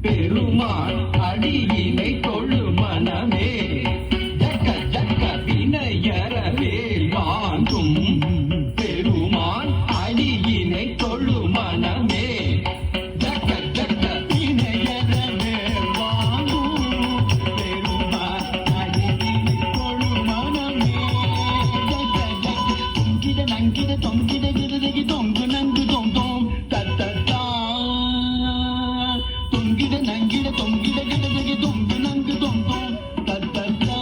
பெருமான் அடியினை தொழு மனமே ஜக்க ஜக்க வினையறவேல் வாங்கும் பெருமான் அடியினை தொழு மனமே ஜக்க ஜக்க வினையறவேல் வாங்கும் பெருமான் அடியினை தொழு மனமே ஜக்க ஜக்க தொங்கிட நங்கிட தொங்கிட கிருதகி தொங்கு நங்கு தொங்கும் தத்தத்தா தொங்கிட நங்கிட தொங்கிட கிடதகி தொங்கு நங்கு தொங்கும் தத்தத்தா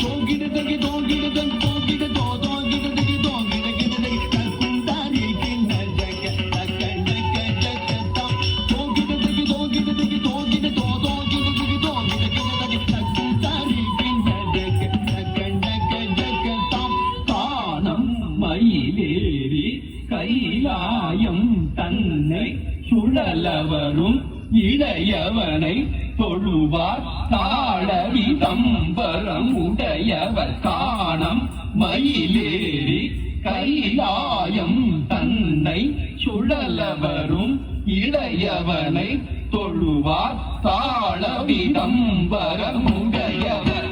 தொங்கிடதகி தொங்கிட தொங்கிட தொங்கிடதகி தொங்கிட கிடதகி தக்குந்தாரி கிண்ண ஜக தக்க ஜக்க ஜக்கத்தா தொங்கிடதகி தொங்கிடதகி தொங்கிட தொங்கிடதகி தொங்கிட கிடதகி தக்குந்தாரி கிண்ண ஜக தக்க ஜக்க ஜக்கத்தா காணம் மயிலேறி கைலாயம் தன்னை சுழலவரும் இளையவனை தொழுவார் தாழவிதம்பரம் உடையவர் காணம் மயிலேறி கைலாயம் தன்னை சுழலவரும் இளையவனை தொழுவார் தாழவிதம்பரம் உடையவர்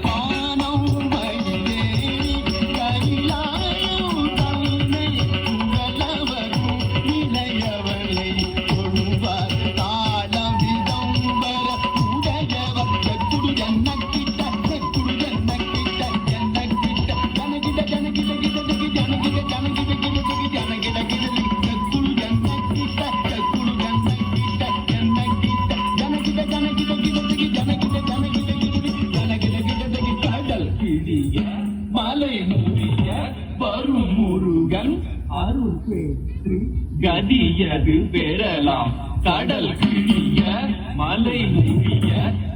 மலை மூடிய வரும் முருகன் அருள் பெற்று கதியது பெறலாம் கடல் கிழிய மலை மூடிய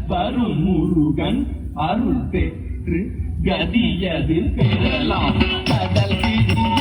வரும் முருகன் அருள் பெற்று கதியது பெறலாம் கடல் கிழிய